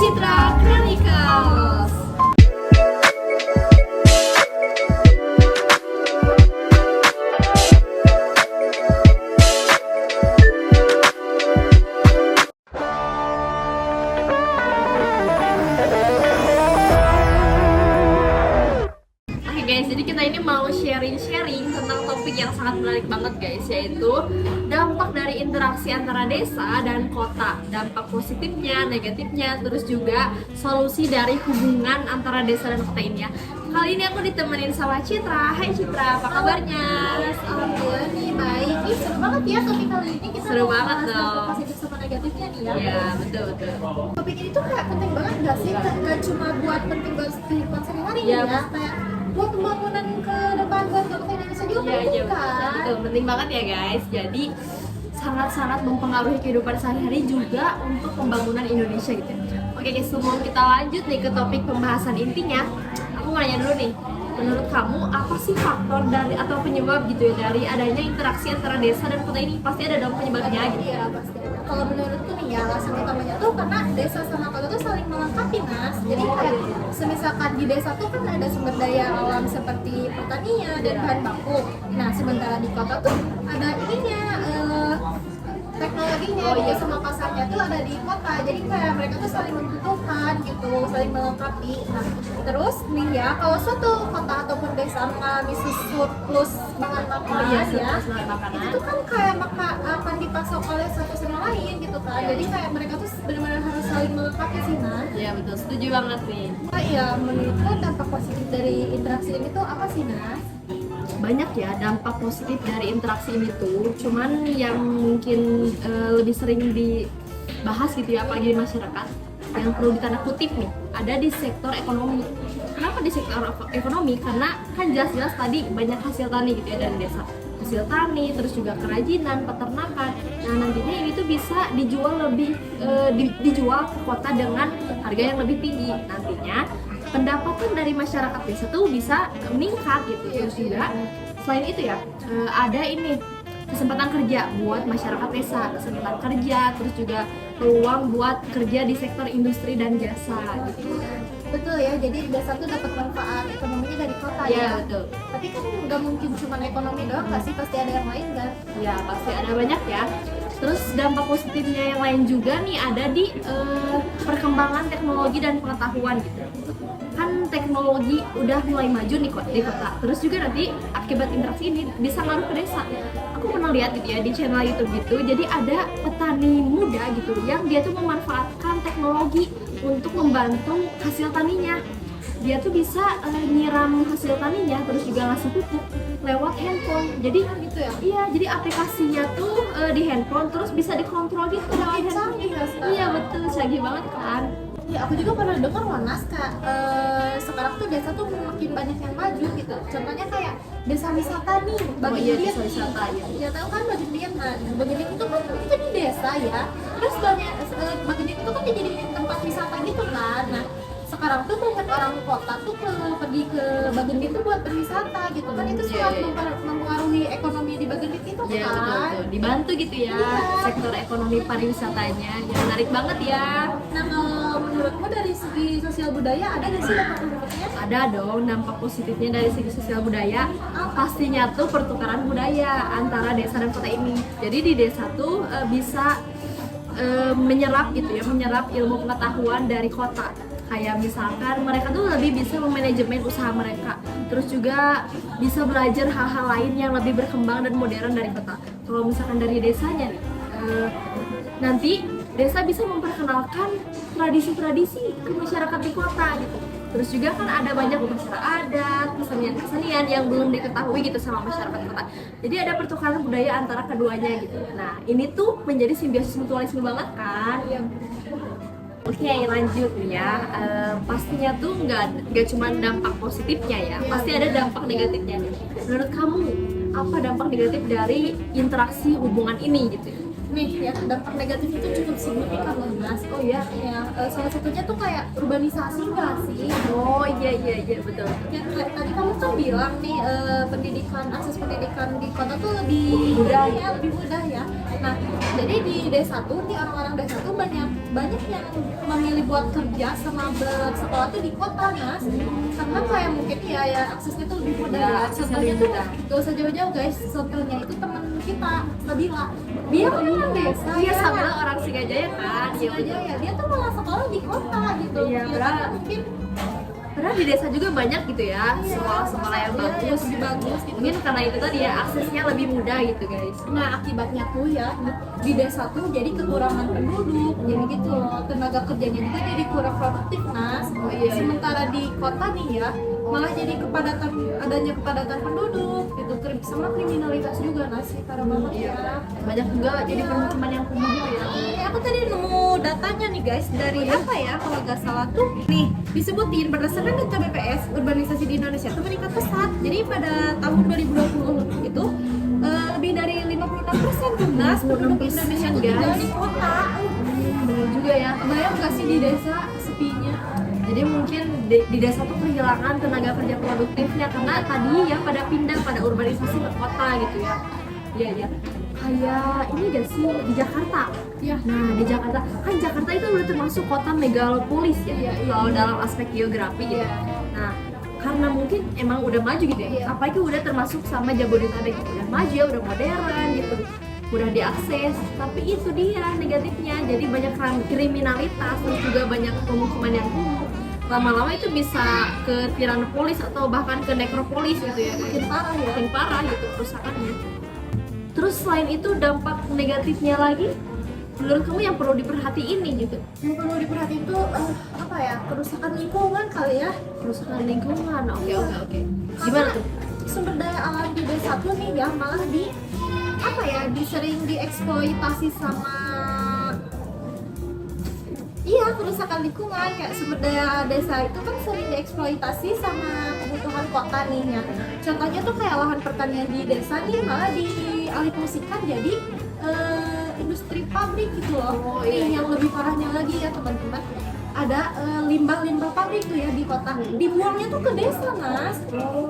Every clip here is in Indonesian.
Citra Chronicles. Oke guys, jadi kita ini mau sharing-sharing tentang topik yang sangat menarik banget guys, yaitu dampak dari interaksi antara desa dan kota, dampak positifnya, negatifnya, terus juga solusi dari hubungan antara desa dan kota ini ya. Kali ini aku ditemenin sama Citra. Hai Citra, apa kabarnya? Alhamdulillah nih baik. Ih, seru banget ya topik kali ini, kita Seru mau banget bahas dong. dampak positif sama negatifnya nih ya. Ya, betul-betul. Topik ini tuh kayak penting banget gak sih? Gak cuma buat penting buat kehidupan sehari-hari Iya, ya, kayak buat pembangunan ke depan buat kota Indonesia juga Iya, penting iya, kan? betul, penting banget ya guys. Jadi sangat-sangat mempengaruhi kehidupan sehari-hari juga untuk pembangunan Indonesia gitu. Oke guys, sebelum kita lanjut nih ke topik pembahasan intinya, aku mau nanya dulu nih. Menurut kamu apa sih faktor dari atau penyebab gitu ya dari adanya interaksi antara desa dan kota ini? Pasti ada dong penyebabnya gitu. Iya pasti ada. Kalau menurutku nih ya alasan utamanya tuh karena desa sama kota tuh saling melengkapi Nas. Jadi kayak semisalkan di desa tuh kan ada sumber daya alam seperti pertanian dan bahan baku. Nah sementara di kota tuh ada ininya teknologinya gitu sama pasarnya tuh ada di kota. Jadi kayak mereka tuh saling membutuhkan gitu, saling melengkapi. Nah terus nih ya kalau suatu kota ataupun desa mengalami surplus bahan makanan ya, surplus bahan makanan. itu tuh kan kayak maka akan dipasok oleh satu sama lain gitu kan. Jadi kayak mereka tuh benar-benar harus saling melengkapi sih Nas. Iya betul, setuju banget nih. Iya, menurutku dampak positif dari interaksi ini tuh apa sih Nas? Banyak ya dampak positif dari interaksi ini tuh, cuman yang mungkin lebih sering dibahas gitu ya apalagi di masyarakat yang perlu ditanda kutip nih ada di sektor ekonomi. Kenapa di sektor ekonomi? Karena kan jelas-jelas tadi banyak hasil tani gitu ya dari desa, hasil tani, terus juga kerajinan, peternakan. Nah nantinya ini tuh bisa dijual lebih dijual ke kota dengan harga yang lebih tinggi. Nantinya pendapatan dari masyarakat desa tuh bisa meningkat gitu. Terus juga selain itu ya ada ini kesempatan kerja buat masyarakat desa, kesempatan kerja, terus juga peluang buat kerja di sektor industri dan jasa gitu. Betul ya, jadi desa tuh dapat manfaat ekonominya dari kota Ya ya. betul. Tapi kan nggak mungkin cuma ekonomi doang nggak sih, pasti ada yang lain kan? Ya pasti ada banyak ya. Terus dampak positifnya yang lain juga nih ada di perkembangan teknologi dan pengetahuan gitu. Kan teknologi udah mulai maju nih kok di kota. Terus juga nanti akibat interaksi ini bisa ngaruh ke desa. Aku pernah lihat gitu ya di channel YouTube gitu. Jadi ada petani muda gitu yang dia tuh memanfaatkan teknologi untuk membantu hasil taninya. Dia tuh bisa nyiram hasil taninya terus juga ngasih pupuk lewat handphone. Jadi Gitu ya? iya, jadi aplikasinya tuh di handphone terus bisa dikontrol gitu lewat Makin handphone. canggih nggak sekarang? Iya betul, canggih banget kan. Ya aku juga pernah dengar Wanas kak, sekarang tuh desa tuh makin banyak yang maju gitu. Contohnya kayak desa wisata nih, Iya, Bagendien desa wisata, iya. ya tahu kan Bagendien. Nah Bagendien itu kan itu di desa ya. Terus banyak Bagendien itu kan dijadiin tempat wisata gitu kan. Nah sekarang tuh banyak orang kota tuh pergi ke Bagendien tuh buat berwisata gitu kan. Itu Iya, sangat iya. mempengaruhi ekonomi di Bagendien itu Iya kan. betul betul, dibantu gitu ya Iya. sektor ekonomi pariwisatanya. Ya menarik banget ya. Nah kalau menurutmu dari segi sosial budaya ada nggak sih dampak positifnya? Ada dong dampak positifnya dari segi sosial budaya. Pastinya tuh pertukaran budaya antara desa dan kota ini. Jadi di desa tuh bisa menyerap gitu ya, menyerap ilmu pengetahuan dari kota. Kayak misalkan mereka tuh lebih bisa memanajemen usaha mereka, terus juga bisa belajar hal-hal lain yang lebih berkembang dan modern dari kota. Kalau misalkan dari desanya nih, nanti desa bisa memperkenalkan tradisi-tradisi ke masyarakat di kota gitu. Terus juga kan ada banyak upacara adat, kesenian-kesenian yang belum diketahui gitu sama masyarakat kota. Jadi ada pertukaran budaya antara keduanya gitu. Nah ini tuh menjadi simbiosis mutualisme banget kan. Oke lanjut nih ya. Pastinya tuh nggak cuma dampak positifnya ya, pasti ada dampak negatifnya. Menurut kamu apa dampak negatif dari interaksi hubungan ini gitu? nih ya, dampak negatif itu cukup signifikan loh Mas. Oh iya. Ya, salah satunya tuh kayak urbanisasi nggak sih? Oh iya betul. Ya, kayak tadi kamu kan bilang nih pendidikan, akses pendidikan di kota tuh lebih Mudah. ya, lebih mudah ya. Nah, jadi di desa tuh, di orang-orang desa tuh banyak yang memilih buat kerja sama bersekolah tuh di kota Mas. Karena kayak mungkin ya aksesnya tuh lebih mudah Ya, ya. aksesnya Contohnya lebih tuh mudah. gak usah jauh-jauh guys, contohnya itu teman kita Sabila. Dia kan orang desa. Iya, ya. Sabila orang Singajaya kan. Iya Aja ya, dia tuh malah sekolah di kota gitu. Iya, Ya, karena mungkin Padahal di desa juga banyak gitu ya, sekolah-sekolah yang iya, bagus. lebih bagus gitu. Mungkin karena itu tadi ya, aksesnya lebih mudah gitu guys. Nah akibatnya tuh ya di desa tuh jadi kekurangan penduduk, jadi gitu loh, tenaga kerjanya juga jadi kurang produktif Nas. iya. Sementara di kota nih ya malah jadi adanya kepadatan penduduk gitu, sama kriminalitas juga Nas, parah banget ya. Banyak juga jadi permukiman yang kumuh gitu ya. Aku tadi nemu datanya nih guys dari apa ya kalau nggak salah tuh nih disebutin berdasarkan data BPS urbanisasi di Indonesia tuh meningkat pesat. Jadi pada tahun 2020 itu lebih dari 56% tuh Nas penduduk Indonesia tuh tinggal di kota. Bener juga ya. Bayang nggak sih di desa sepinya? Jadi mungkin di desa tuh kehilangan tenaga kerja produktifnya karena tadi ya pada pindah pada urbanisasi ke kota gitu ya. Iya. Kayak ini gak sih di Jakarta? Iya. Nah di Jakarta kan Jakarta itu udah termasuk kota megalopolis ya. Iya. Kalau dalam aspek geografi gitu. Iya. Nah karena mungkin emang udah maju gitu ya. Iya. Apalagi udah termasuk sama Jabodetabek gitu. Udah maju ya, udah modern gitu. Udah diakses, tapi itu dia negatifnya. Jadi banyak kriminalitas, terus juga banyak pemukiman yang kumuh. Lama-lama itu bisa ke Tiranopolis atau bahkan ke Nekropolis gitu ya. Makin parah ya. Makin parah gitu kerusakannya. Terus selain itu dampak negatifnya lagi, menurut kamu yang perlu diperhatiin nih gitu? Yang perlu diperhatiin tuh apa ya, kerusakan lingkungan kali ya. Kerusakan lingkungan, oke. Gimana tuh? Sumber daya alam di desa tuh nih ya malah sering dieksploitasi sama kerusakan lingkungan. Kayak sumber daya desa itu kan sering dieksploitasi sama kebutuhan kota nih ya. Contohnya tuh kayak lahan pertanian di desa nih malah dialihfungsikan jadi industri pabrik gitu loh. Yang lebih parahnya lagi ya teman-teman, ada limbah-limbah pabrik tuh ya di kota, dibuangnya tuh ke desa Mas.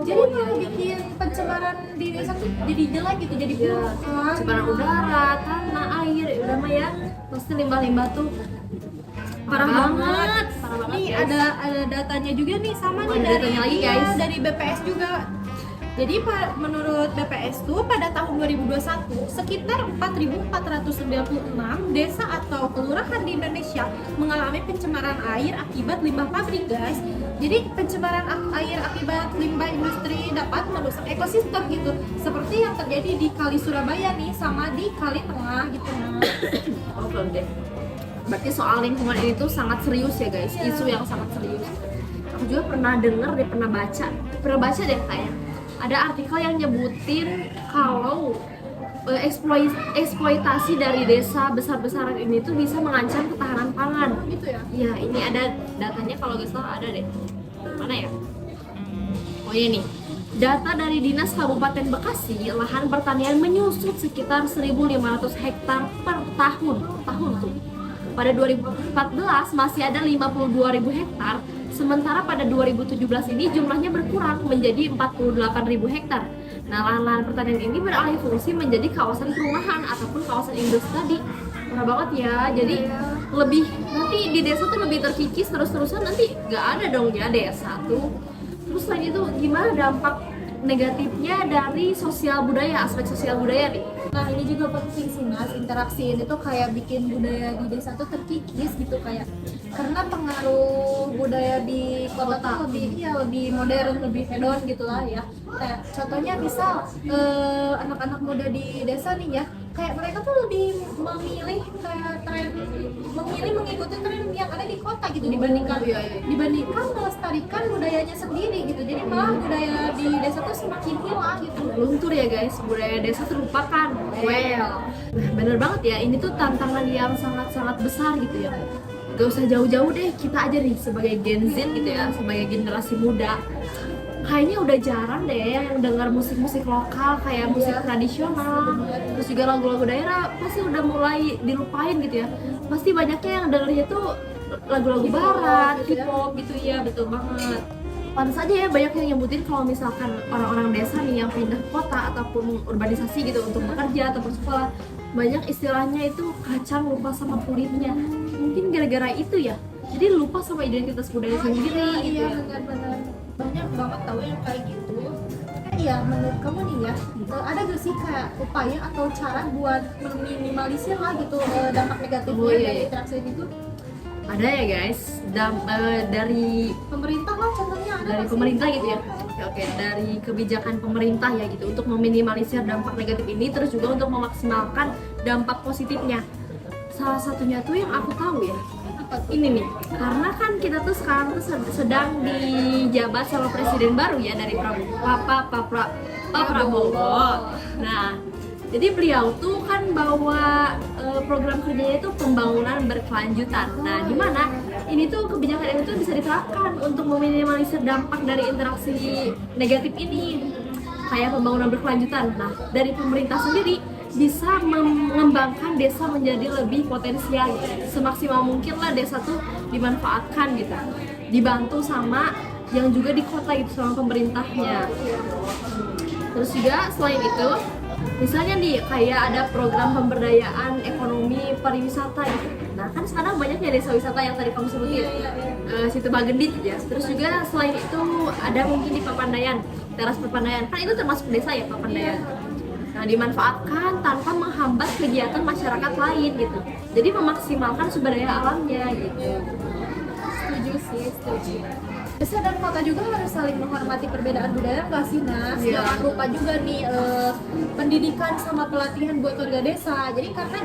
Jadi malah bikin pencemaran di desa tuh jadi jelek gitu, jadi buruk kan. Pencemaran udara, tanah, air, udah mah ya pasti limbah-limbah tuh parah banget. Nih Guys. ada datanya juga nih sama Oh, nih ada dari datanya lagi, guys. dari BPS juga. Jadi menurut BPS tuh pada tahun 2021 sekitar 4.496 desa atau kelurahan di Indonesia mengalami pencemaran air akibat limbah pabrik guys. Jadi pencemaran air akibat limbah industri dapat merusak ekosistem gitu, seperti yang terjadi di Kali Surabaya nih sama di Kali Tengah gitu Mas. Oh belum deh. Berarti soal lingkungan ini tuh sangat serius ya guys, isu yang sangat serius. Aku juga pernah denger deh, pernah baca deh kayak ada artikel yang nyebutin kalau eksploitasi dari desa besar-besaran ini tuh bisa mengancam ketahanan pangan. Gitu ya. Ya ini ada datanya, kalau nggak salah ada deh. Mana ya? Oh iya nih. Data dari Dinas Kabupaten Bekasi, lahan pertanian menyusut sekitar 1.500 hektar per tahun tuh. Pada 2014 masih ada 52.000 hektar, sementara pada 2017 ini jumlahnya berkurang menjadi 48.000 hektar. Nah, lahan-lahan pertanian ini beralih fungsi menjadi kawasan perumahan ataupun kawasan industri tadi. Parah banget ya, jadi lebih nanti di desa tuh lebih terkikis terus-terusan, nanti nggak ada dong ya desa tuh. Terus selain itu gimana dampak negatifnya dari sosial budaya, aspek sosial budaya nih? Nah ini juga penting sih Mas, interaksi ini tuh kayak bikin budaya di desa tuh terkikis gitu, kayak karena pengaruh budaya di kota tuh lebih modern, lebih hedon gitulah ya. Kayak contohnya misal anak-anak muda di desa nih ya, kayak mereka tuh lebih memilih kayak mengikuti tren yang ada di kota gitu dibandingkan melestarikan budayanya sendiri gitu. Jadi malah budaya di desa tuh semakin hilang gitu. Luntur ya guys, budaya desa terlupakan. Nah, bener banget ya, ini tuh tantangan yang sangat-sangat besar gitu ya. Gak usah jauh-jauh deh, kita aja nih sebagai Gen Z gitu ya, sebagai generasi muda. kayaknya udah jarang deh yang dengar musik-musik lokal kayak musik tradisional, terus juga lagu-lagu daerah pasti udah mulai dilupain gitu ya. Pasti banyaknya yang dengernya tuh lagu-lagu barat, hip hop gitu ya, betul banget. Pantas aja ya banyak yang nyebutin kalau misalkan orang-orang desa nih yang pindah ke kota ataupun urbanisasi gitu untuk bekerja atau bersekolah, banyak istilahnya itu kacang lupa sama kulitnya. Mungkin gara-gara itu ya, jadi lupa sama identitas budaya sendiri gitu Iya ya. benar-benar banyak banget tahu yang kayak gitu. Iya, menurut kamu nih ya, ada gak sih kayak upaya atau cara buat meminimalisir lah gitu dampak negatifnya Oh, iya, dari iya. interaksi itu? Ada ya guys, dari Pemerintah lah contohnya ada dari nggak sih? pemerintah gitu ya. Oke, dari kebijakan pemerintah ya gitu untuk meminimalisir dampak negatif ini, terus juga untuk memaksimalkan dampak positifnya. Salah satunya tuh yang aku tahu ya, ini nih, karena kan kita tuh sekarang tuh sedang dijabat sama presiden baru ya dari Pak Prabowo. Nah, jadi beliau tuh kan bawa program kerjanya itu pembangunan berkelanjutan. Nah, di mana ini tuh kebijakan ini tuh bisa diterapkan untuk meminimalisir dampak dari interaksi negatif ini, kayak pembangunan berkelanjutan. Nah, dari pemerintah sendiri bisa mengembangkan desa menjadi lebih potensial gitu. Semaksimal mungkin lah desa tuh dimanfaatkan gitu, dibantu sama yang juga di kota gitu sama pemerintahnya. Terus juga selain itu, misalnya nih kayak ada program pemberdayaan ekonomi pariwisata gitu. Nah kan sekarang banyak ya desa wisata yang tadi kamu sebutin, situ Bagendit ya. Terus juga selain itu ada mungkin di Papandayan, teras Papandayan, kan itu termasuk desa ya Papandayan. Nah, dimanfaatkan tanpa menghambat kegiatan masyarakat lain gitu. Jadi memaksimalkan sumber daya alamnya gitu. Setuju sih, setuju. Desa dan kota juga harus saling menghormati perbedaan budaya nggak sih Nas? Iya. Jangan lupa juga nih pendidikan sama pelatihan buat warga desa. Jadi karena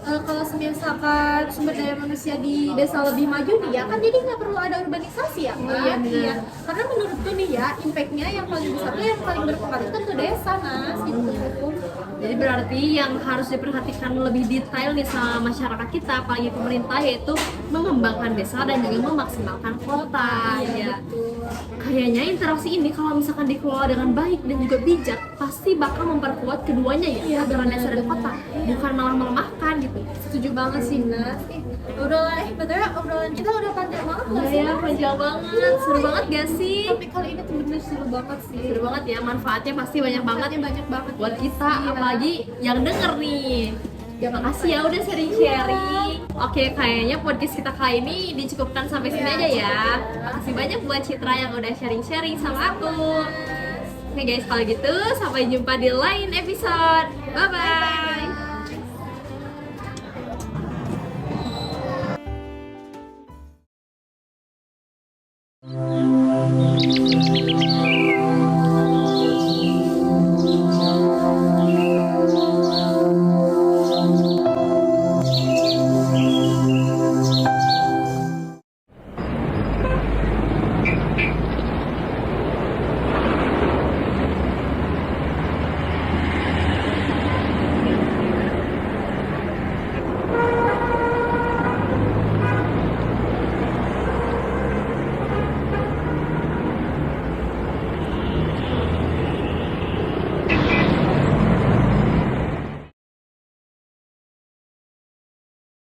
kalau misalkan sumber daya manusia di desa lebih maju nih ya kan jadi nggak perlu ada urbanisasi ya kan? Iya, benar. Karena menurutku nih ya impactnya yang paling besar tuh yang paling berpengaruh itu ke desa Nas gitu. Jadi berarti yang harus diperhatikan lebih detail nih sama masyarakat kita, apalagi pemerintah, yaitu mengembangkan desa dan juga memaksimalkan kota ya. Kayaknya interaksi ini kalau misalkan dikelola dengan baik dan juga bijak, pasti bakal memperkuat keduanya ya, Iya, antara benar, desa dan benar. kota, bukan malah melemahkan gitu. Setuju banget sih Nas. Betul obrolan kita udah panjang banget nggak Iya sih? ya, panjang banget, seru banget gak sih? Tapi kali ini tuh bener seru banget sih. Seru banget ya, manfaatnya pasti banyak banget Banyak banget buat kita, Iya. apalagi yang denger nih. Ya makasih ya udah sharing-sharing. Oke, kayaknya podcast kita kali ini dicukupkan sampai sini aja ya. Makasih banyak buat Citra yang udah sharing-sharing sama aku. Oke guys, kalau gitu sampai jumpa di lain episode. Bye-bye.